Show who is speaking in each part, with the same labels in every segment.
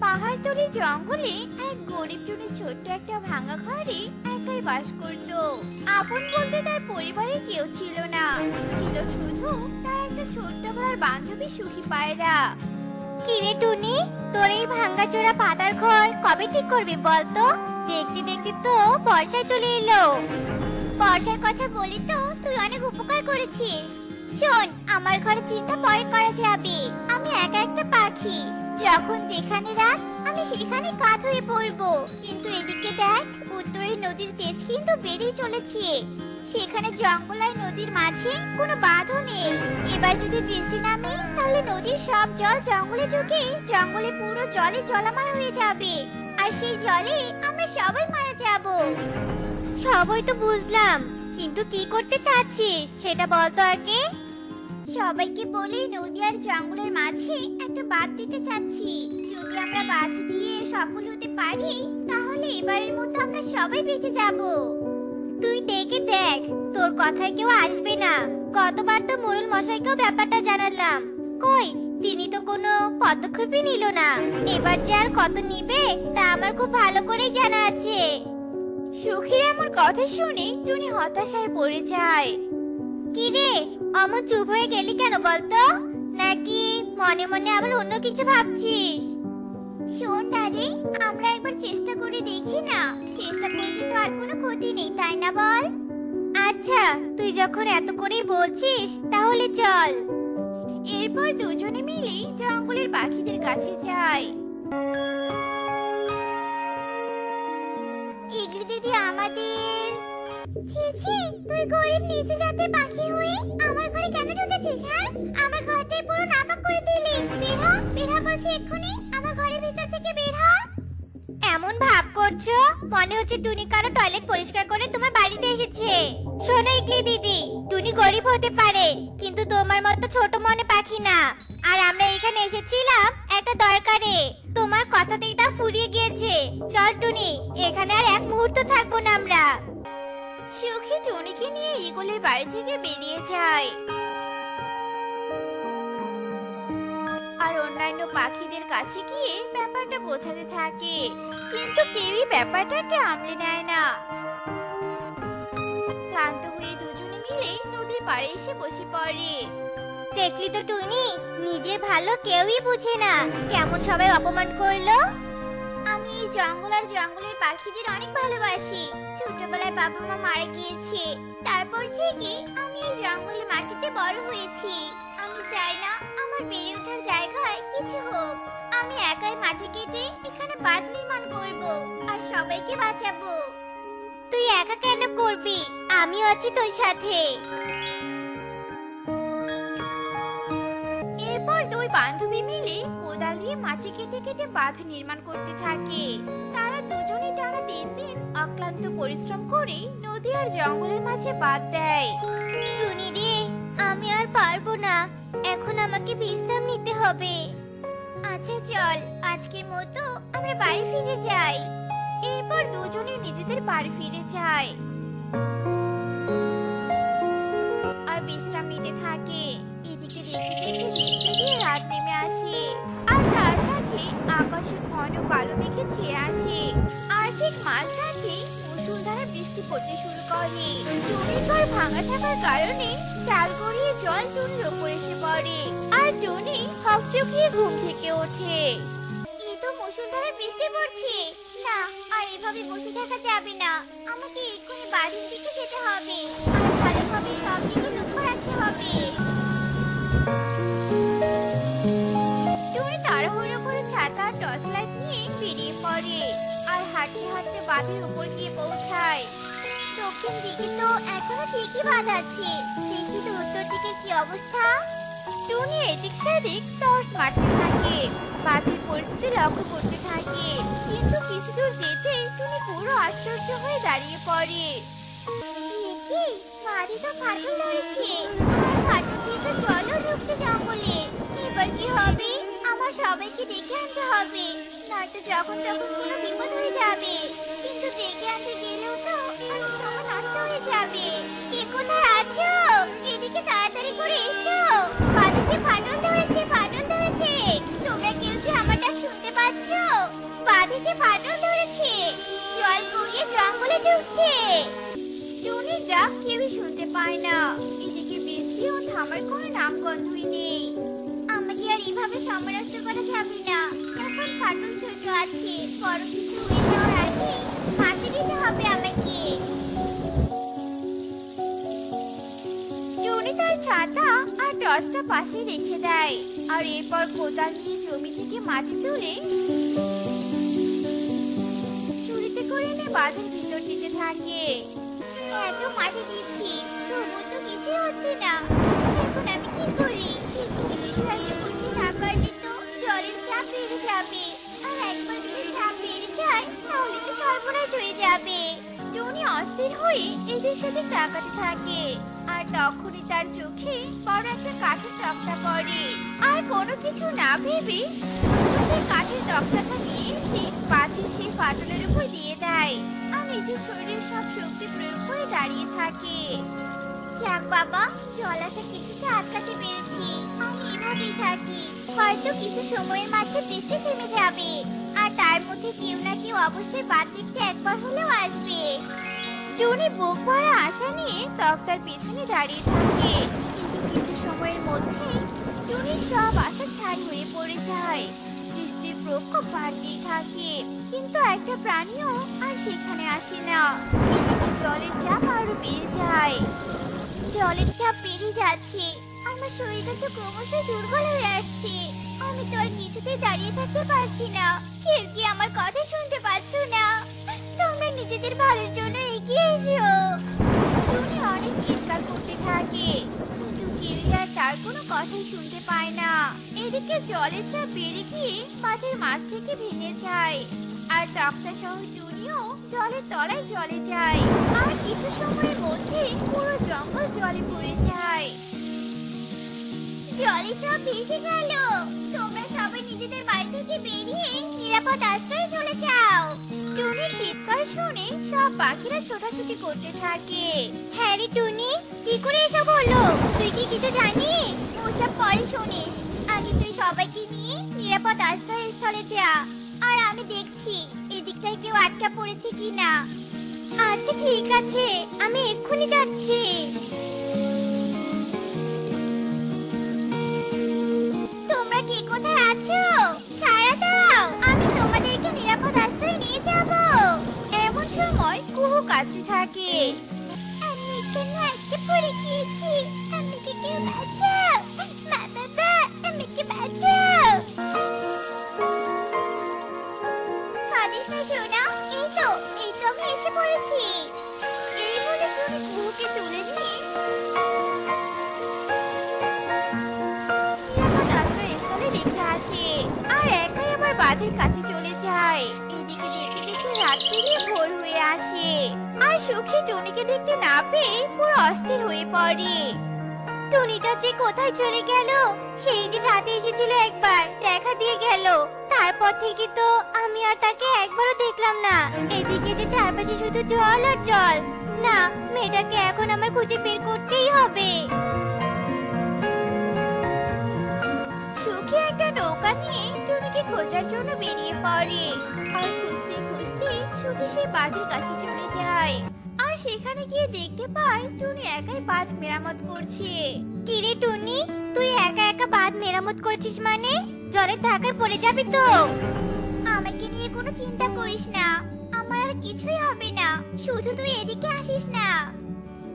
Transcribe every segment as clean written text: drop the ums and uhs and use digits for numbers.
Speaker 1: পাহাড়তলি জঙ্গলে এক গরিব টুনি ছোট্ট একটা ভাঙা ঘরে একাই বাস করত। আপন বলতে তার পরিবারে কেউ ছিল না, ছিল শুধু তার একটা ছোট্ট বেলার বান্ধবী সুখী পায়রা।
Speaker 2: কিরে টুনি, তোর এই ভাঙাচোরা পাতার ঘর কবে ঠিক করবি বলতো? দেখতে দেখতে তো বর্ষা চলে এলো। বর্ষার কথা বলি তো তুই অনেক উপকার করেছিস। শোন, আমার ঘরে চিন্তা পরে করা যাবে। আমি একা একটা পাখি, যখন যেখানে রাত আমি সেখানে কাত হয়ে পড়বো। কিন্তু এদিকে দেখ, উত্তরের নদীর তেজ কিন্তু বেড়েই চলেছে। সেখানে জঙ্গল আর নদীর মাঝে কোনো বাঁধও নেই। এবার যদি বৃষ্টি নামে তাহলে নদীর সব জল জঙ্গলে ঢুকে জঙ্গলে পুরো জলে জলাময় হয়ে যাবে, আর সেই জলে আমরা সবাই মারা যাব। সবই তো বুঝলাম, কিন্তু কি করতে চাচ্ছিস সেটা বলতো আগে। সবাইকে বলে নদী আর জঙ্গলের মাঝে একটা বাঁধ দিতে চাচ্ছি। যদি আমরা বাঁধ দিয়ে সফল হতে পারি তাহলে এবারের মতো আমরা সবাই বেঁচে যাব। তুই ডেকে দেখ, তোর কথায় কেউ আসবে না। গতবার তো মোরল মশাইকেও ব্যাপারটা জানালাম, কই তিনি তো কোনো পদক্ষেপই নিল না। এবার যে আর কত নিবে তা আমার খুব ভালো করেই জানা আছে।
Speaker 1: সুখীর এমন কথা শুনে টুনি হতাশায় পড়ে যায়।
Speaker 2: কিরে, অমন চুপ হয়ে গেলি কেন বলতো? নাকি মনে মনে আবার অন্য কিছু ভাবছিস? শোন দাদি, আমরা একবার চেষ্টা করে দেখি না। চেষ্টা করতে তো আর কোনো ক্ষতি নেই, তাই না বল? আচ্ছা, তুই যখন এত করেই বলছিস তাহলে চল।
Speaker 1: এরপর দুজনে মিলে জঙ্গলের পাখিদের কাছে যায়।
Speaker 2: ইগলি দিদি আমাদের... ছি ছি, তুই গরিব নিচু জাতের পাখি হয়ে আমার ঘরে কেন ঢুকেছিস? হ্যাঁ, আমার ঘরটাই পুরো নাপাক করে দিলি। বের হ, বের হ বলছি এক্ষুনি, আমার ঘরের ভিতর থেকে বের হ। এমন ভাব করছো মনে হচ্ছে টুনি কারো টয়লেট পরিষ্কার করে তোমার বাড়িতে এসেছে। শোনো ইগলি দিদি, টুনি গরিব হতে পারে কিন্তু তোমার মতো ছোট মনে পাখি না। আর আমরা এখানে এসেছিলাম একটা দরকারে, তোমার কথাতেই তা ফুরিয়ে গিয়েছে। চল টুনি, এখানে আর এক মুহূর্ত থাকবো না আমরা।
Speaker 1: সুখী টুনিকে নিয়ে ঈগলের বাড়ি থেকে বেরিয়ে যায় আর অন্যান্য পাখিদের কাছে গিয়ে ব্যাপারটা বোঝাতে থাকে, কিন্তু কেউই ব্যাপারটাকে আমলে নেয় না। ক্লান্ত হয়ে দুজনে মিলে নদীর পাড়ে এসে বসে পড়ে।
Speaker 2: দেখলি তো টুনি, নিজের ভালো কেউই বুঝে না, কেমন সবাই অপমান করলো। আমি এই জঙ্গল আর জঙ্গলের পাখিদের অনেক ভালোবাসি। ছোটবেলায় বাবা মা মারা গিয়েছে, তারপর থেকে আমি এই জঙ্গলের মাটিতে বড় হয়েছি। আমি চাই না আমার বেড়ে ওঠার জায়গায় কিছু হোক। আমি একাই মাটি কেটে এখানে বাঁধ নির্মাণ করব আর সবাইকে বাঁচাবো। তুই একা কেন করবি? আমিও আছি তোর সাথে।
Speaker 1: এরপর দুই বান্ধবী মিলে কোদাল দিয়ে মাটি কেটে কেটে বাঁধ নির্মাণ করতে থাকে। তারা দুজনে টানা 3 দিন অক্লান্ত পরিশ্রম করে নদী আর জঙ্গলের মাঝে বাঁধ দেয়।
Speaker 2: টুনি রে, আমি আর পারবো না, এখন আমাকে বিশ্রাম নিতে হবে। আচ্ছা চল, আজকের মতো আমরা বাড়ি ফিরে যাই।
Speaker 1: এরপর দুজনে নিজেদের বাড়ি ফিরে যায় আর বিশ্রাম নিতে থাকে। এদিকে দেখতে দেখতে বৃষ্টি দিয়ে রাত নেমে আসে আর তার সাথে আকাশে ঘন কালো মেঘে ছেয়ে আসে। আর ঠিক মাঝরাতে মুষলধারে বৃষ্টি পড়তে শুরু করে। টুনির ঘর ভাঙা থাকার কারণে চাল গড়িয়ে জল টুনির ওপর এসে পড়ে আর টুনি হকচকিয়ে ঘুম থেকে ওঠে।
Speaker 2: এই তো মুষলধারে বৃষ্টি পড়ছে। না, আর এভাবে বসে থাকা যাবে না। আমাকে এক্ষুনি বাড়ির দিকে যেতে হবে আর ভালোভাবে সব দিকে লক্ষ্য রাখতে হবে।
Speaker 1: টুনি তাড়াহুড়ো করে ছাতা আর টর্চ লাইট নিয়ে বেরিয়ে পড়ে আর হাঁটতে হাঁটতে বাঁধের উপর গিয়ে পৌঁছায়।
Speaker 2: দক্ষিণ দিকে তো এখনো ঠিকই বাঁধ আছে, দেখি তো উত্তর দিকে কি অবস্থা।
Speaker 1: টুনি এদিক সেদিক টর্চ মারতে থাকে, বাঁধের পরিস্থিতি লক্ষ্য করতে থাকে। কিন্তু কিছু দূর যেতে টুনি পুরো আশ্চর্য হয়ে দাঁড়িয়ে পড়ে।
Speaker 2: কি বাঁধে তো ফাটল ধরেছে, আর ফাটল দিয়ে তো জলও ঢুকছে জঙ্গলে। এবার কি হবে? আমার সবাইকে ডেকে আনতে হবে, নয়তো যখন তখন কোনো বিপদ হয়ে যাবে। কিন্তু ডেকে আনতে গেলেও তো অনেক সময় নষ্ট হয়ে যাবে। কে কোথায় আছো? এদিকে তাড়াতাড়ি করে এসো। বাঁধে যে ফাটল ধরেছে, ফাটল ধরেছে। তোমরা কেউ কি আমার ডাক শুনতে পাচ্ছো? যে ফাটল ধরেছে, জল গড়িয়ে জঙ্গলে ঢুকছে।
Speaker 1: টুনির ডাক কেউই শুনতে পায় না। এদিকে বৃষ্টিও থামার কোনো নামগন্ধই নেই।
Speaker 2: আমাকে আর এভাবে সময় নষ্ট করা যাবে না। এখন ফাটল ছোট আছে, বড় কিছু হয়ে যাওয়ার আগে ফাঁকি দিতে হবে আমাকে।
Speaker 1: টুনি তার ছাতা আর টর্চটা পাশে রেখে দেয়, আর এরপর কোদাল নিয়ে জমি থেকে মাটি তুলে ঝুড়িতে করে এনে বাঁধের ভিতর দিতে থাকে।
Speaker 2: এত মাটি দিচ্ছি, তবুও তো কিছুই হচ্ছে না। এখন আমি কি করি? কিছু একটা করতে না পারলে তো জলের চাপ বেড়ে যাবে, আর একবার যদি চাপ বেড়ে যায় তাহলে তো সর্বনাশ হয়ে যাবে।
Speaker 1: টুনি অস্থির হয়ে এদের সাথে তাকাতে থাকে, আর তখনই তার চোখে বড় একটা কাঠের তক্তা পড়ে। আর কোনো কিছু না ভেবে সেই কাঠের তক্তাটা নিয়ে এসে বাঁধের সেই ফাটলের উপর দিয়ে দেয়, আর নিজের শরীরের সব শক্তি প্রয়োগ করে দাঁড়িয়ে থাকে।
Speaker 2: যাক বাবা, জল আসা কিছুটা আটকাতে পেরেছি। আমি এভাবেই থাকি, হয়তো কিছু সময়ের মধ্যে বৃষ্টি থেমে যাবে, আর তার মধ্যে কেউ না কেউ অবশ্যই বাদ দেখতে একবার হলেও আসবে।
Speaker 1: টুনি বুক ভরা আশা নিয়ে তক্তার পেছনে দাঁড়িয়ে থাকে, কিন্তু কিছু সময়ের মধ্যেই টুনির সব আশা ছাই হয়ে পড়ে যায়। বৃষ্টির প্রকোপ বাড়তেই থাকে, কিন্তু একটা প্রাণীও আর সেখানে আসে না। এদিকে জলের চাপ আরো বেড়ে যায়।
Speaker 2: জলের চাপ বেড়ে যাচ্ছে, আমার শরীরটা তো ক্রমশ দুর্বল হয়ে আসছে। আমি তো আর কিছুতে দাঁড়িয়ে থাকতে পারছি না। কেউ কি আমার কথা শুনতে পাচ্ছ না? তোমরা নিজেদের ভালোর জন্য এগিয়ে এসো।
Speaker 1: টুনি অনেক চিৎকার করতে থাকে, কিন্তু কেউই আর তার কোনো কথাই শুনতে পায় না। এদিকে জলের চাপ বেড়ে গিয়ে মাঠের মাছ থেকে ভেঙে যায়, আর তক্তা সহ টুনিও জলের তলায় চলে যায়। আর কিছু সময়ের মধ্যে পুরো জঙ্গল জলে পড়ে যায়।
Speaker 2: জলে সব ভেসে গেল। তোমরা সবাই নিজেদের বাড়ি থেকে বেরিয়ে নিরাপদ আশ্রয়ে চলে যাও।
Speaker 1: টুনির চিৎকার শুনে সব পাখিরা ছোটাছুটি করতে থাকে।
Speaker 2: হ্যাঁ রে টুনি, কি করে এসব হলো? তুই কি কিছু জানিস? ওসব পরে শুনিস। আগে তুই সবাইকে নিয়ে নিরাপদ আশ্রয় স্থলে যা, আর আমি দেখছি এদিকটায় কেউ আটকা পড়েছে কিনা। আচ্ছা ঠিক আছে, আমি এক্ষুনি যাচ্ছি। তোমরা কি কোথায় আছো? সাড়া দাও, আমি তোমাদেরকে নিরাপদ আশ্রয়ে নিয়ে যাব।
Speaker 1: এমন সময় কুহু কাঁদতে থাকে।
Speaker 2: আমি এখানে আটকে পড়ে গিয়েছি, আমাকে কেউ বাঁচাও। মা বাবা, আমাকে বাঁচাও। কাঁদিস না সোনা, এই তো আমি এসে পড়েছি।
Speaker 1: এই বলে টুনি কুহুকে তুলে নিয়ে নিরাপদ আশ্রয়স্থলে রেখে আসে, আর একাই আবার বাঁধের কাছে চলে যায়। এদিকে দেখতে দেখতে রাত পেরিয়ে ভোর হয়ে আসে, আর সুখী টুনিকে দেখতে না পেয়ে পুরো অস্থির হয়ে পড়ে।
Speaker 2: টুনিটা যে কোথায় চলে গেল? সেই যে রাতে এসেছিল একবার, দেখা দিয়ে গেল। তারপর থেকে তো আমি আর তাকে একবারও দেখলাম না। এদিকে যে চারপাশে শুধু জল আর জল। না, মেয়েটাকে এখন আমার খুঁজে বের করতেই হবে।
Speaker 1: সুখী একটা নৌকা নিয়ে টুনিকে খোঁজার জন্য বেরিয়ে পড়ে, আর খুঁজতে খুঁজতে সুখী সেই বাঁধের কাছে চলে যায়। আর সেখানে গিয়ে দেখতে পায় টুনি একাই বাঁধ মেরামত করছে।
Speaker 2: কিরে টুনি, তুই একা একা বাঁধ মেরামত করছিস মানে? জলের ধাক্কায় পড়ে যাবি তো। আমাকে নিয়ে কোনো চিন্তা করিস না, আমার আর কিছুই হবে না। শুধু তুই এদিকে আসিস না।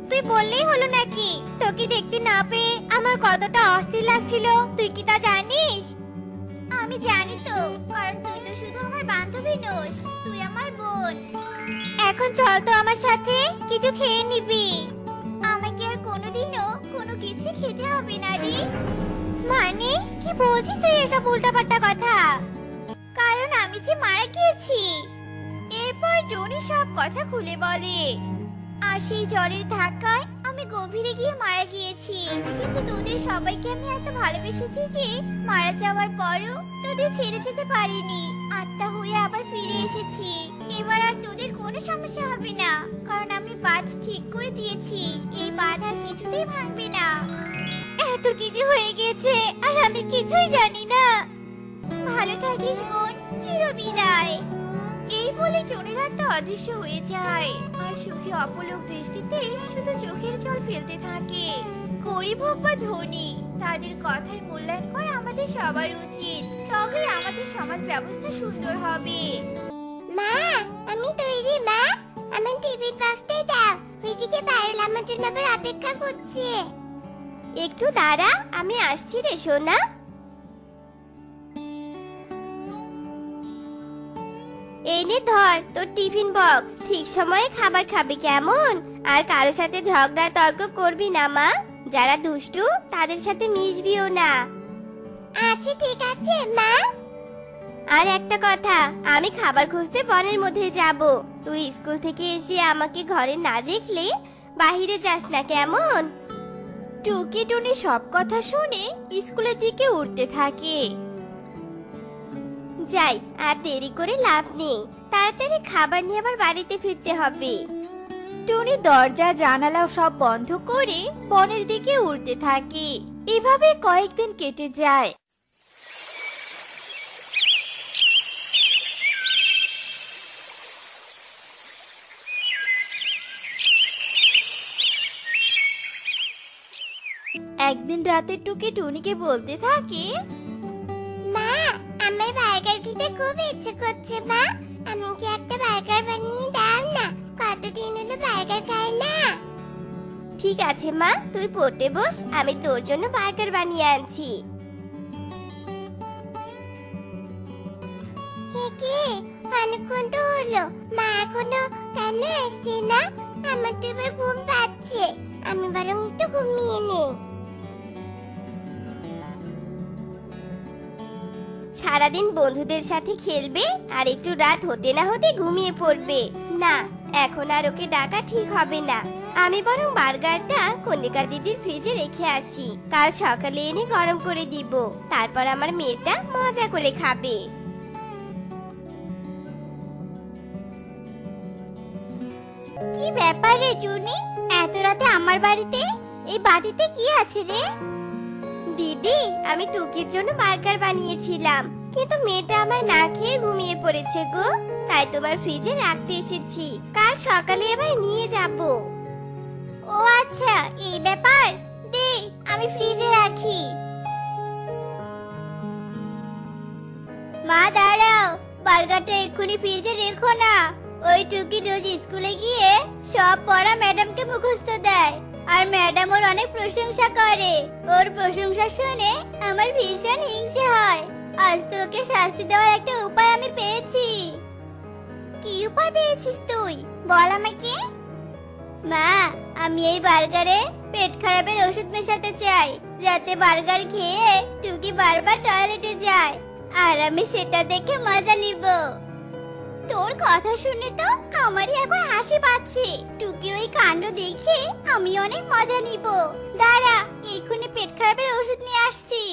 Speaker 2: তুই বললেই হলো নাকি? তোকে দেখতে না পেয়ে আমার কতটা অস্থির লাগছিল, তুই কি তা জানিস? আমি জানি তো, কারণ তুই তো শুধু আমার বান্ধবী নোস, তুই আমার বোন। এখন চল তো আমার সাথে, কিছু খেয়ে নিবি। আমাকে আর কোনোদিনও কোনো কিছু খেতে হবে না রে। মানে কি বলছিস তুই এসব উল্টাপাল্টা কথা? কারণ আমি যে মারা গিয়েছি।
Speaker 1: এরপর টুনি সব কথা খুলে বলে।
Speaker 2: আর সেই জলের ধাক্কায় আমি গভীরে গিয়ে মারা গিয়েছি। কিন্তু তোদের সবাইকে আমি এত ভালোবেসেছি যে মারা যাওয়ার পরও তোদের ছেড়ে যেতে পারিনি। আত্মা হয়ে আবার ফিরে এসেছি। এবার আর তোদের কোনো সমস্যা হবে না, কারণ আমি বাঁধ ঠিক করে দিয়েছি। এই বাঁধ আর কিছুতেই ভাঙবে না। এত কিছু হয়ে গেছে আর আমি কিছুই জানি না। ভালো থাকিস বোন, চিরবিদায়।
Speaker 1: বলে টুনির হাতটা অদৃশ্য হয়ে যায় আর সুখী অপলক দৃষ্টিতে শুধু চোখের জল ফেলতে থাকে। গরিব হোক বা ধনী, তাদের কথার মূল্যায়ন করা আমাদের সবার উচিত, তবেই আমাদের সমাজ ব্যবস্থা সুন্দর হবে।
Speaker 2: মা, আমি তৈরি মা। আমার টিফিন বক্সটাই দাও। ওইদিকে পারুল আমার জন্য আবার অপেক্ষা করছে। একটু দাঁড়া, আমি আসছি রে সোনা। এই নে ধর তোর টিফিন বক্স। ঠিক সময়ে খাবার খাবি কেমন? আর কারো সাথে ঝগড়া তর্ক করবি না মা। যারা দুষ্টু তাদের সাথে মিশবিও না। আচ্ছা ঠিক আছে মা। আর একটা কথা, আমি খাবার খুঁজতে বনের মধ্যে যাব। তুই স্কুল থেকে এসে আমাকে ঘরে না দেখলে বাইরে যাস না কেমন?
Speaker 1: টুকি টুনি সব কথা শুনে স্কুলের দিকে উঠতে থাকে।
Speaker 2: যাই, আর দেরি করে লাভ নেই। তাড়াতাড়ি খাবার নিয়ে আবার বাড়িতে ফিরতে হবে।
Speaker 1: টুনি দরজা জানালা সব বন্ধ করে বনের দিকে উড়তে থাকে। এভাবে কয়েকদিন কেটে যায়। একদিন রাতে টুকি টুনিকে বলতে থাকে,
Speaker 2: মা, আমার বার্গার খেতে খুব ইচ্ছে করছে মা। আমাকে একটা বার্গার বানিয়ে দাও না। কতদিন হলো বার্গার খাই না। ঠিক আছে মা, তুই পড়তে বস, আমি তোর জন্য বার্গার বানিয়ে আনছি। কি অনেকক্ষণ তো হলো, মা এখনো কেন আসছে না? আমার তো এবার ঘুম পাচ্ছে, আমি বরং একটু ঘুমিয়ে নেই। সারাদিন বন্ধুদের সাথে খেলবে আর একটু রাত হতে না হতে ঘুমিয়ে পড়বে। না, এখন আর ওকে ডাকা ঠিক হবে না। আমি বরং বার্গারটা কণিকা দিদির ফ্রিজে রেখে আসি। কাল সকালে এনে গরম করে দিব, তারপর আমার মেয়েটা মজা করে খাবে। কি ব্যাপার রে টুনি, এত রাতে আমার বাড়িতে? এই বাটিতে কি আছে রে? দিদি, আমি টুকির জন্য বার্গার বানিয়েছিলাম, কিন্তু মেয়েটা আমার না খেয়ে ঘুমিয়ে পড়েছে গো। তাই তোমার ফ্রিজে রাখতে এসেছি, কাল সকালে আবার নিয়ে যাব। ও আচ্ছা, এই ব্যাপার। দে, আমি ফ্রিজে রাখি। মা দাঁড়াও, বার্গারটা এক্ষুনি ফ্রিজে রেখো না। ওই টুকি রোজ স্কুলে গিয়ে সব পড়া ম্যাডামকে মুখস্থ দেয়, আর ম্যাডাম ওর অনেক প্রশংসা করে। ওর প্রশংসা শুনে আমার ভীষণ হিংসে হয়। আজ তো ওকে শাস্তি দেওয়ার একটা উপায় আমি পেয়েছি। কি উপায় পেয়েছিস তুই? বল আমাকে। মা, আমি এই বার্গারে পেট খারাপের ওষুধ মেশাতে চাই, যাতে বার্গার খেয়ে টুকি বারবার টয়লেটে যায়, আর আমি সেটা দেখে মজা নিব। তোর কথা শুনে তো আমারই এখন হাসি পাচ্ছে। টুকির ওই কাণ্ড দেখে আমি অনেক মজা নিব। দাঁড়া, এক্ষুনি পেট খারাপের ওষুধ নিয়ে আসছি।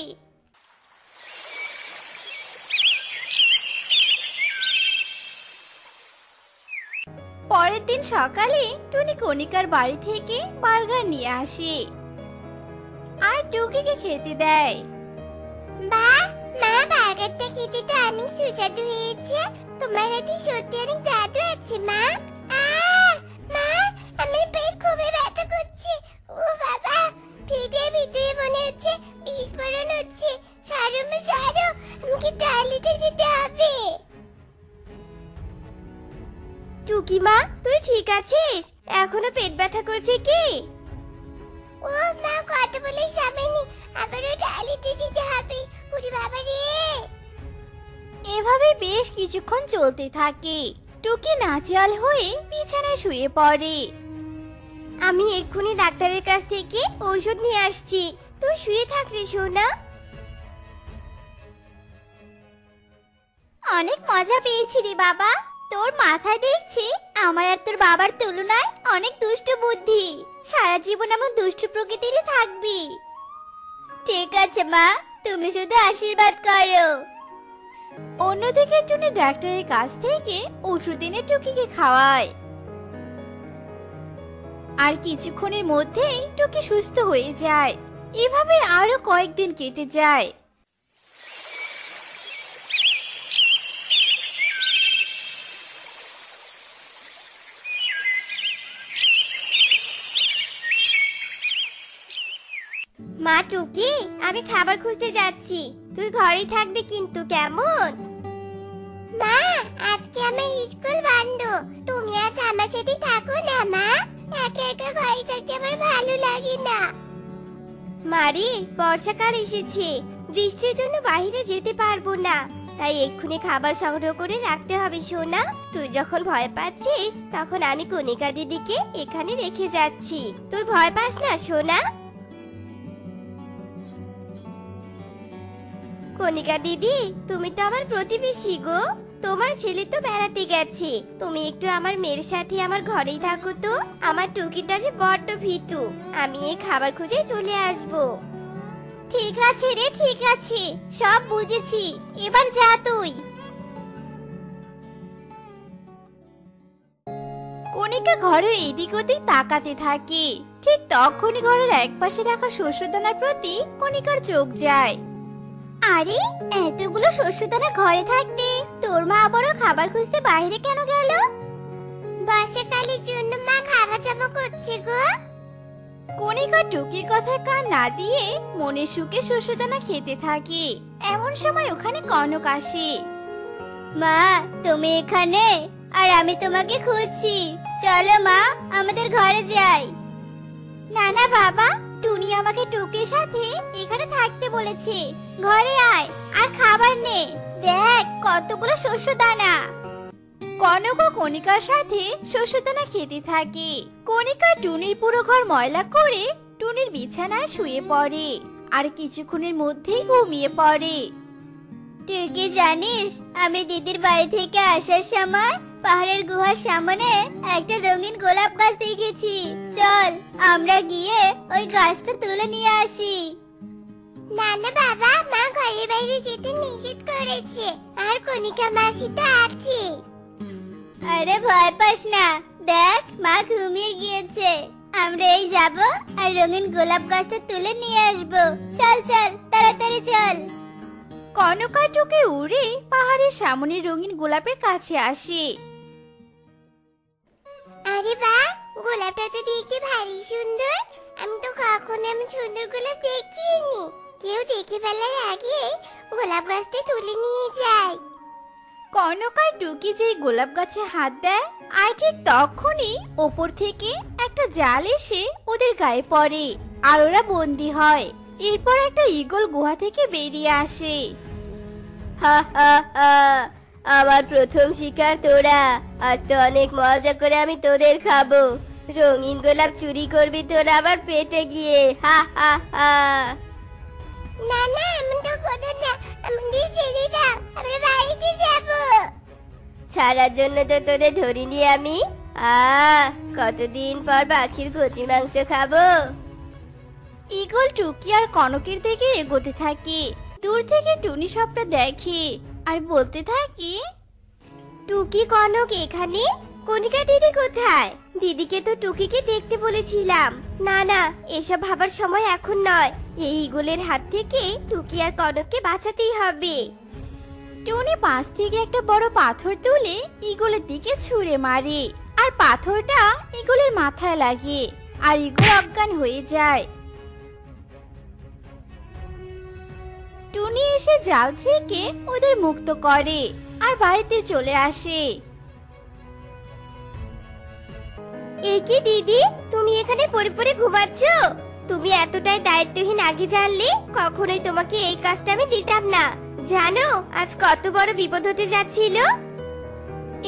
Speaker 1: পরের দিন সকালে টুনি কণিকার বাড়ি থেকে বার্গার নিয়ে আসে আর টুকিকে খেতে দেয়।
Speaker 2: বাহ, মা, বার্গারটা খেতে তো অনেক সুস্বাদু হয়েছে। তোমার হাতে সত্যি অনেক জাদু আছে মা। মা, আমার পেট খুবই ব্যথা করছে। ও বাবা, পেটের ভিতরে মনে হচ্ছে বিস্ফোরণ হচ্ছে। সারো মা, সারো, আমাকে টয়লেটে যেতে হবে। টুকি মা, তুই ঠিক আছিস? এখনো পেট ব্যথা করছে কি? ও মা, কত বলে সামনে আবারও টয়লেটে যেতে হবে। ওরে বাবা রে!
Speaker 1: এভাবে বেশ কিছুক্ষণ চলতে থাকে। টুকি নাজেহাল হয়ে বিছানায় শুয়ে পড়ে।
Speaker 2: আমি এক্ষুনি ডাক্তারের কাছ থেকে ঔষধ নিয়ে আসছি, তুই শুয়ে থাক রে সোনা। অনেক মজা পেয়েছি রে বাবা। তোর মাথায় দেখছি আমার আর তোর বাবার তুলনায় অনেক দুষ্টু বুদ্ধি। সারা জীবন আমার দুষ্টু প্রকৃতিরই থাকবি। ঠিক আছে মা, তুমি শুধু আশীর্বাদ করো।
Speaker 1: অন্যদিকে টুনি ডাক্তারের কাছ থেকে ওষুধ এনে টুকিকে খাওয়ায়। আর কিছুক্ষণের মধ্যেই টুকি সুস্থ হয়ে যায়। এভাবে আরো কয়েকদিন কেটে যায়।
Speaker 2: মা টুকি, আমি খাবার খুঁজতে যাচ্ছি, তুই ঘরেই থাকবি কিন্তু, কেমন? মা, আজকে আমার স্কুল বন্ধ, তুমি আজ আমার সাথে থাকো না মা। একা একা ঘরে থাকতে আমার ভালো লাগে না। মারি, বর্ষাকাল এসেছে, বৃষ্টির জন্য বাইরে যেতে পারবো না, তাই এক্ষুনি খাবার সংগ্রহ করে রাখতে হবে সোনা। তুই যখন ভয় পাচ্ছিস তখন আমি কণিকা দিদিকে এখানে রেখে যাচ্ছি, তুই ভয় পাস না সোনা। কণিকা দিদি, তুমি তো আমার প্রতিবেশী গো, তোমার ছেলে তো বেড়াতে গেছে, তুমি একটু আমার মেয়ের সাথে আমার ঘরেই থাকো তো। আমার টুকিটা যে বড্ড ভীতু, আমি এই খাবার খুঁজে চলে আসবো। ঠিক আছে রে, ঠিক আছে, সব বুঝেছি, এবার যা তুই।
Speaker 1: কণিকা ঘরের এদিক ওদিক তাকাতে থাকে। ঠিক তখনই ঘরের একপাশে রাখা শস্যদানার প্রতি কণিকার চোখ যায়।
Speaker 2: আরে, এতগুলো শস্যদানা ঘরে থাকতে তোর মা আবারও খাবার খুঁজতে বাইরে কেন গেল? বর্ষাকালের জন্য মা খাবার জমা করছে গো।
Speaker 1: কণিকা টুকির কথায় কান না দিয়ে মনের সুখে শস্যদানা খেতে থাকে। এমন সময় ওখানে কনক আসে।
Speaker 2: মা, তুমি এখানে? আর আমি তোমাকে খুঁজছি, চলো মা আমাদের ঘরে যাই। না না বাবা, টুনি আমাকে টুকির সাথে এখানে থাকতে বলেছে, ঘরে আয় আর খাবার নে, দেখ কতগুলো শস্যদানা।
Speaker 1: কনক ও কণিকার সাথে শস্যদানা খেতে থাকে। কণিকা টুনির পুরো ঘর ময়লা করে টুনির বিছানায় শুয়ে পড়ে আর কিছুক্ষণের মধ্যেই ঘুমিয়ে পড়ে।
Speaker 2: তুই কি জানিস, আমি দিদির বাড়ি থেকে আসার সময় পাহাড়ের গুহার সামনে একটা রঙিন গোলাপ গাছ দেখেছি, চল আমরা গিয়ে ওই গাছটা তুলে নিয়ে আসি। না না বাবা, মা ঘরের বাইরে যেতে নিষেধ করেছে, আর কণিকা মাসি তো আছে। আরে ভয় পাস না, দেখ মা ঘুমিয়ে গিয়েছে, আমরা এই যাব আর রঙিন গোলাপ গাছটা তুলে নিয়ে আসবো, চল চল তাড়াতাড়ি চল।
Speaker 1: কনক আর টুকি উড়ে পাহাড়ের সামনে রঙিন গোলাপের কাছে আসে।
Speaker 2: আরে বাহ, গোলাপটা তো দেখতে ভারী সুন্দর, আমি তো কখনো এমন সুন্দর গোলাপ দেখিনি, কেউ দেখে ফেলার আগে গোলাপ গাছটা তুলে নিয়ে যায়।
Speaker 1: কনক আর টুকি যেই গোলাপ গাছে হাত দেয় আর ঠিক তখনই ওপর থেকে একটা জাল এসে ওদের গায়ে পড়ে আর ওরা বন্দি হয়। এরপর একটা ঈগল গুহা থেকে বেরিয়ে আসে।
Speaker 2: হা হা হা, আমার প্রথম শিকার তোরা, আজ তো অনেক মজা করে আমি তোদের খাবো। রঙিন গোলাপ চুরি করবি তোরা আমার পেটে গিয়ে, হা হা হা। না না, এমন তো করো না, আমাদের ছেড়ে দাও, আমরা বাড়িতে যাব। ছাড়ার জন্য তো তোদের ধরিনি আমি, কতদিন পর পাখির কচি মাংস খাবো।
Speaker 1: ঈগল টুকি আর কনকের দিকে এগোতে থাকে। দূর থেকে টুনি সবটা দেখে আর বলতে থাকে,
Speaker 2: টুকি কনক এখানে, কণিকা দিদি কোথায়? দিদিকে তো টুকিকে দেখতে বলেছিলাম। না না, এসব ভাবার সময় এখন নয়, এই ঈগলের হাত থেকে টুকি আর কনককে বাঁচাতেই হবে।
Speaker 1: টুনি পাশ থেকে একটা বড় পাথর তুলে ঈগলের দিকে ছুঁড়ে মারে আর পাথরটা ঈগলের মাথায় লাগে আর ঈগল অজ্ঞান হয়ে যায়। টুনি এসে জাল থেকে ওদের মুক্ত করে আর বাড়িতে চলে আসে।
Speaker 2: এ কি দিদি, তুমি এখানে পড়ে পড়ে ঘুমাচ্ছ? তুমি এতটাই দায়িত্বহীন আগে জানলে কখনোই তোমাকে এই কাজটা আমি দিতাম না। জানো আজ কত বড় বিপদ হতে যাচ্ছিল।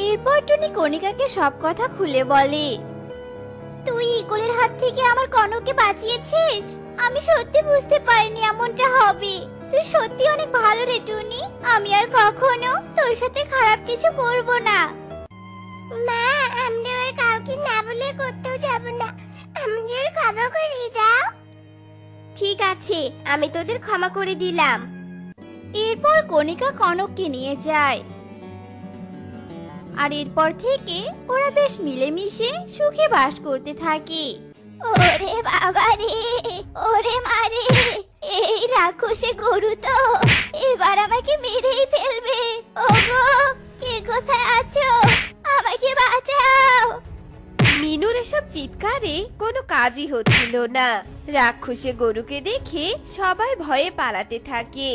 Speaker 1: এরপর টুনি কণিকাকে সব কথা খুলে বলে।
Speaker 2: তুই ঈগলের হাত থেকে আমার কনককে বাঁচিয়েছিস, আমি সত্যি বুঝতে পারিনি এমনটা হবে। তুই সত্যি অনেক ভালো রে টুনি, আমি আর কখনো তোর সাথে খারাপ কিছু করব না। মা, আমরা আর কাউকে না বলে কোথাও যাব না, আমাদের ক্ষমা করে দাও। ঠিক আছে, আমি তোদের ক্ষমা করে দিলাম।
Speaker 1: এরপর কণিকা কনককে নিয়ে যায় আর এরপর থেকে ওরা বেশ মিলেমিশে সুখে বাস করতে থাকে।
Speaker 2: ওরে বাবা রে, ওরে মারে, এই রাক্ষসে গরু তো এবার আমাকে মেরেই ফেলবে। ওগো, কে কোথায় আছো? আমাকে বাঁচাও।
Speaker 1: মিনুর এসব চিৎকার
Speaker 3: ঘরে কোনো কাজই হচ্ছিল না। রাক্ষসে গরুকে দেখে সবাই ভয়ে পালাতে থাকে।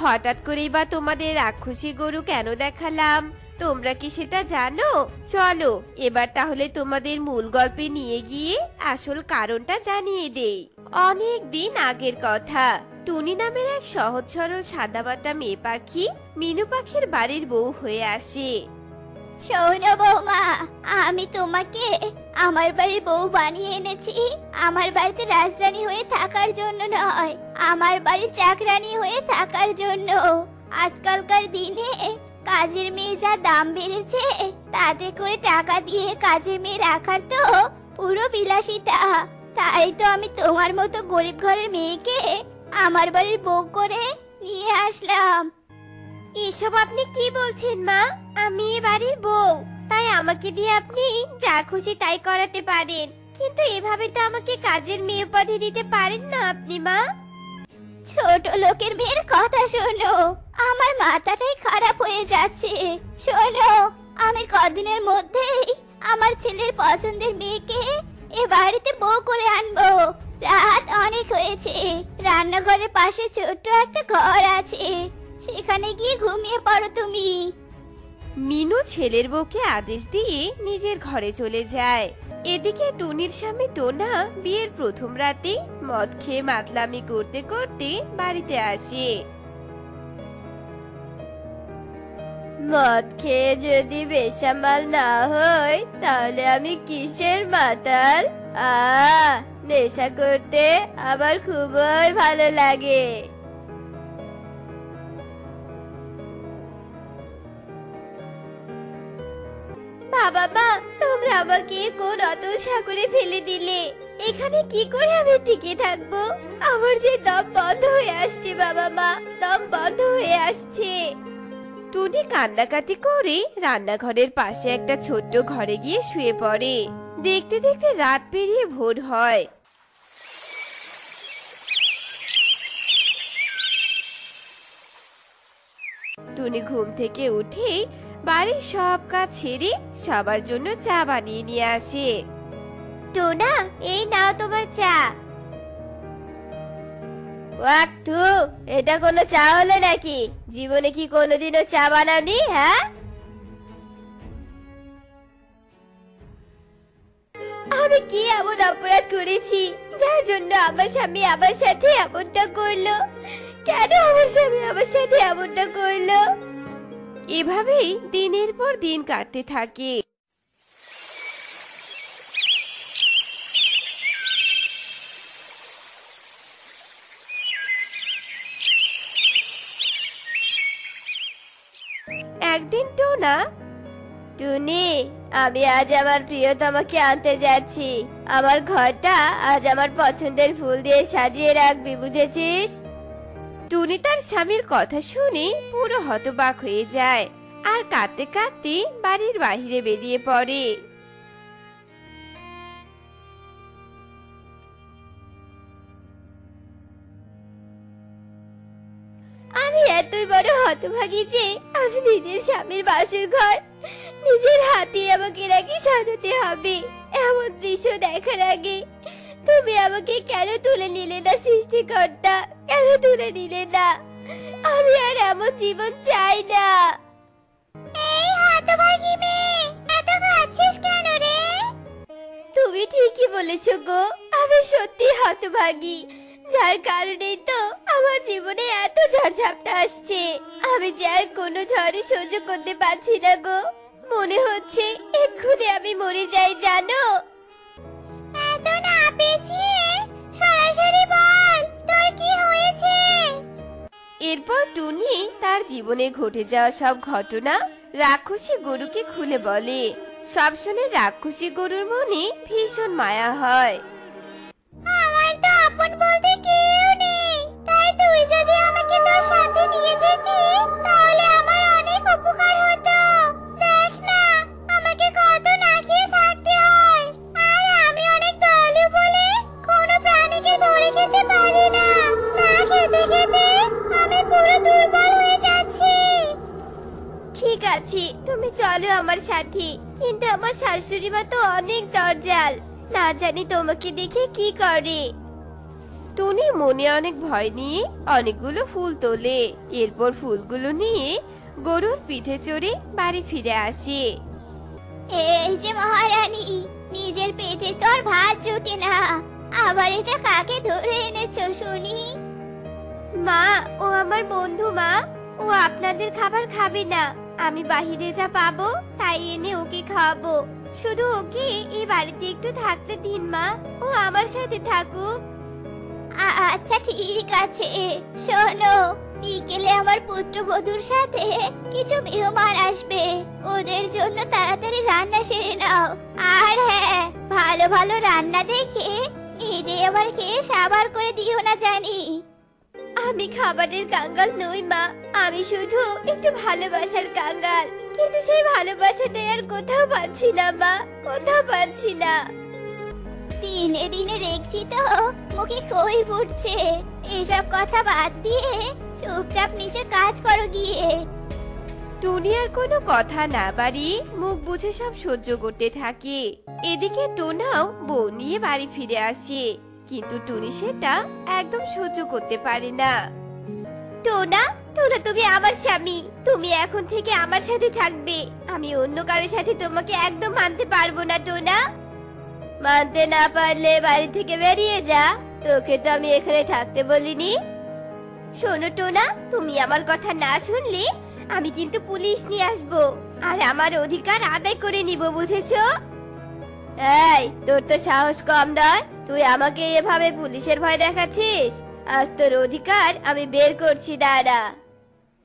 Speaker 3: হঠাৎ করেই বা তোমাদের রাক্ষসী গরু কেন দেখালাম, তোমরা কি সেটা জানো? চলো এবার তাহলে তোমাদের মূল গল্পে নিয়ে গিয়ে আসল কারণটা জানিয়ে দেই। অনেক দিন আগের কথা, টুনি নামের এক সহজ সরল সাদামাটা মেয়ে পাখি মিনু পাখির বাড়ির বউ হয়ে আসে।
Speaker 2: শোনো বৌমা, আমি তোমাকে আমার বাড়ির বউ বানিয়ে এনেছি আমার বাড়িতে রাজরানী হয়ে থাকার জন্য নয়, আমার বাড়ির চাকরানী হয়ে থাকার জন্য। আজকালকার দিনে কাজের মেয়ে যা দাম বেড়েছে, তাতে করে টাকা দিয়ে কাজের মেয়ে রাখার তো পুরো বিলাসিতা। তাই তো আমি তোমার মতো গরিব ঘরের মেয়েকে আমার বাড়ির বউ করে নিয়ে আসলাম।
Speaker 3: এসব আপনি কি বলছেন মা? আমি এ বাড়ির বউ, তাই আমাকে দিয়ে আপনি যা খুশি তাই করাতে পারেন, কিন্তু এভাবে তো আমাকে কাজের মেয়ে উপাধি দিতে পারেন না আপনি মা।
Speaker 2: ছোট লোকের মেয়ের কথা শোনো, আমার মাথাটাই খারাপ হয়ে যাচ্ছে। শোনো, আমি কদিনের মধ্যেই আমার ছেলের পছন্দের মেয়েকে এ বাড়িতে বউ করে আনবো। রাত অনেক হয়েছে, রান্নাঘরের পাশে ছোট্ট একটা ঘর আছে, সেখানে গিয়ে ঘুমিয়ে পড়ো তুমি।
Speaker 3: মিনু ছেলের বউকে আদেশ দিয়ে নিজের ঘরে চলে যায়। এদিকে টুনির স্বামী টোনা বিয়ের প্রথম রাতে মদ খেয়ে মাতলামি করতে করতে বাড়িতে আসে। মদ খেয়ে যদি বেসামাল না হই তাহলে আমি কিসের মাতাল? নেশা করতে আমার খুবই ভালো লাগে। বাবা মা, তোমরা আমাকে কোন অতল সাগরে ফেলে দিলে? এখানে কি করে আমি টিকে থাকবো? আমার যে দম বন্ধ হয়ে আসছে বাবা মা, দম বন্ধ হয়ে আসছে। টুনি কান্নাকাটি করে রান্নাঘরের পাশে একটা ছোট্ট ঘরে গিয়ে শুয়ে পড়ে। দেখতে দেখতে রাত পেরিয়ে ভোর হয়। টুনি ঘুম থেকে উঠে বাড়ির সব কাজ ছেড়ে সবার জন্য চা বানিয়ে নিয়ে আসে। টোনা, এই নাও তোমার চা। ওয়াক্তু, এটা কোনো চা হলো নাকি? জীবনে কি কোনোদিনও চা বানাওনি? হ্যাঁ, আমি কি এমন অপরাধ করেছি যার জন্য আমার স্বামী আমার সাথে এমনটা করলো? কেন আমার স্বামী আমার সাথে এমনটা করলো? এভাবেই দিনের পর দিন কাটতে থাকে। একদিন টোনা, টুনি, আমি আজ আমার প্রিয়তমাকে আনতে যাচ্ছি, আমার ঘরটা আজ আমার পছন্দের ফুল দিয়ে সাজিয়ে রাখবি, বুঝেছিস? টুনি তার স্বামীর কথা শুনে পুরো হতবাক হয়ে যায় আর কাঁদতে কাঁদতে বাড়ির বাহিরে বেরিয়ে পড়ে। আমি এতই বড় হতভাগী যে আজ নিজের স্বামীর বাসর ঘর নিজের হাতে আমাকে নাকি সাজাতে হবে। এমন দৃশ্য দেখার আগে তুমি আমাকে কেন তুলে নিলে না সৃষ্টিকর্তা? কেন তুলে নিলে না? আমি আর এমন জীবন চাই না।
Speaker 2: এই হতভাগী মেয়ে, এত কাঁদছিস কেন রে?
Speaker 3: তুমি ঠিকই বলেছো গো, আমি সত্যি হতভাগী, যার কারণেই তো আমার জীবনে এত ঝড়ঝাপটা আসছে। আমি যে আর কোনো ঝড়ে সহ্য করতে পারছি না গো, মনে হচ্ছে এক্ষুনি আমি মরে যাই, জানো?
Speaker 2: এত না পেঁচিয়ে সরাসরি বল, তোর কি হয়েছে?
Speaker 3: এরপর টুনি তার জীবনে ঘটে যাওয়া সব ঘটনা রাক্ষসী গরুকে খুলে বলে। সব শুনে রাক্ষসী গরুর মনে ভীষণ মায়া হয়।
Speaker 2: আমার তো আপন বলতে কেউ নেই, তাই তুই যদি আমাকে তোর সাথে নিয়ে যেতি তাহলে আমার অনেক উপকার হতো। দেখ না, আমাকে কত না খেয়ে থাকতে হয়, আর আমি অনেক দয়ালু বলে কোনো প্রাণীকে ধরে খেতে পারি না। না খেতে খেতে আমি পুরো দুর্বল হয়ে যাচ্ছি।
Speaker 3: ঠিক আছে, তুমি চলো আমার সাথে, কিন্তু আমার শাশুড়ি মা তো অনেক দরজাল, না জানি তোমাকে দেখে কি করে। টুনি মনে অনেক ভয় নিয়ে অনেকগুলো ফুল তোলে। এরপর ফুলগুলো নিয়ে গরুর পিঠে চড়ে বাড়ি ফিরে আসে।
Speaker 2: এই যে মহারানী, নিজের পেটে তো আর ভাত জোটে না, আবার এটা কাকে ধরে এনেছো শুনি?
Speaker 3: মা, ও আমার বন্ধু মা। ও আপনাদের খাবার খাবে না। আমি বাহিরে যা পাবো তাই এনে ওকে খাওয়াবো। শুধু ওকে এই বাড়িতে একটু থাকতে দিন মা, ও আমার সাথে থাকুক।
Speaker 2: আচ্ছা ঠিক আছে, শোনো, বিকেলে আমার পুত্রবধূর সাথে কিছু মেহমান আসবে, ওদের জন্য তাড়াতাড়ি রান্না সেরে নাও। আর হ্যাঁ, ভালো ভালো রান্না দেখে নিজে আবার খেয়ে সাবার করে দিও না জানি।
Speaker 3: আমি খাবারের কাঙ্গাল নই মা, আমি শুধু একটু ভালোবাসার কাঙ্গাল। কিন্তু সেই ভালোবাসাটাই আর কোথাও পাচ্ছি না মা, কোথাও পাচ্ছি না।
Speaker 2: দিনে দিনে দেখছি তো মুখে খই ফুটছে, এসব কথা বাদ দিয়ে চুপচাপ নিজের কাজ করো গিয়ে।
Speaker 3: টুনি আর কোনো কথা না বাড়িয়ে মুখ বুঝে সব সহ্য করতে থাকে। এদিকে টোনাও বউ নিয়ে বাড়ি ফিরে আসে, কিন্তু টুনি সেটা একদম সহ্য করতে পারে না। টোনা, টোনা, তুমি আমার স্বামী, তুমি এখন থেকে আমার সাথে থাকবে। আমি অন্য কারোর সাথে তোমাকে একদম মানতে পারবো না টোনা। মানতে না পারলে বাড়ি থেকে বেরিয়ে যা, তোকে তো আমি এখানে থাকতে বলিনি। শোনো টোনা, তুমি আমার কথা না শুনলে আমি কিন্তু পুলিশ নিয়ে আসবো, আর আমার অধিকার আদায় করে নিব, বুঝেছো? এই, তোর তো সাহস কম নয়, তুই আমাকে এভাবে পুলিশের ভয় দেখাচ্ছিস। আজ তোর অধিকার আমি বের করছি, দাঁড়া।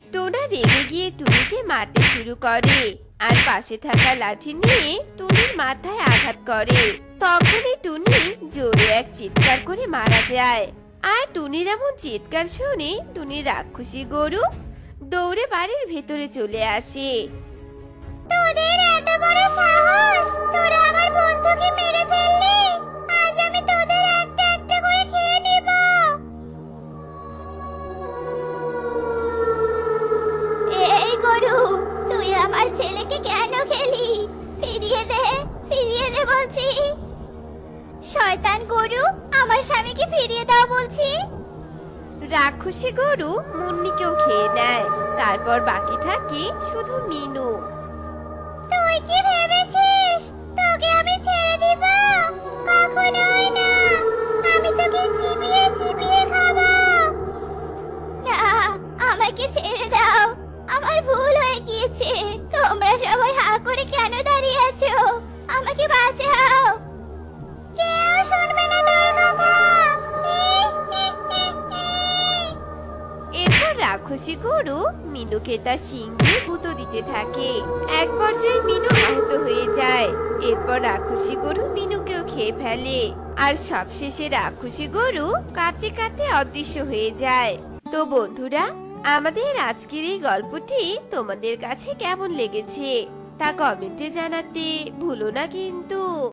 Speaker 3: টোনা রেগে গিয়ে টুনিকে মারতে শুরু করে, আর পাশে থাকা লাঠি নিয়ে টুনির মাথায় আঘাত করে। তখনই টুনি জোরে এক চিৎকার করে মারা যায়। আর টুনির এমন চিৎকার শুনে টুনির রাক্ষসী গরু দৌড়ে বাড়ির ভেতরে চলে আসে।
Speaker 2: তোদের এত বড় সাহস, তোরা আমার বন্ধুকে মেরে ফেললি, আজ আমি তোদের একটা একটা করে খেয়ে নেব। এই গরু, তুই আমার ছেলেকে কেন খেলি? ফিরিয়ে দে, ফিরিয়ে দে বলছি। শয়তান গরু, আমার স্বামীকে ফিরিয়ে দাও বলছি।
Speaker 3: রাক্ষসী গরু মুন্নিকেও খেয়ে নেয়। তারপর বাকি থাকে শুধু মিনু।
Speaker 2: তুই কি ভেবেছিস তোকে আমি ছেড়ে দিব? কখনোই না, আমি তোকে চিবিয়ে চিবিয়ে খাবো। না, আমাকে ছেড়ে দাও, আমার ভুল হয়ে গিয়েছে। তোমরা সবাই হা করে কেন দাঁড়িয়ে আছো? আমাকে বাঁচাও, কেউ শুনবে না তোর কথা।
Speaker 3: এরপর রাক্ষসী গরু মিনুকে তার শিং দিয়ে গুঁতো দিতে থাকে। এক পর্যায়ে মিনু আহত হয়ে যায়। এরপর রাক্ষসী গরু মিনুকেও খেয়ে ফেলে, আর সবশেষে রাক্ষসী গরু কাঁদতে কাঁদতে অদৃশ্য হয়ে যায়। তো বন্ধুরা, আমাদের আজকের এই গল্পটি তোমাদের কাছে কেমন লেগেছে তা কমেন্টে জানাতে ভুলো না কিন্তু।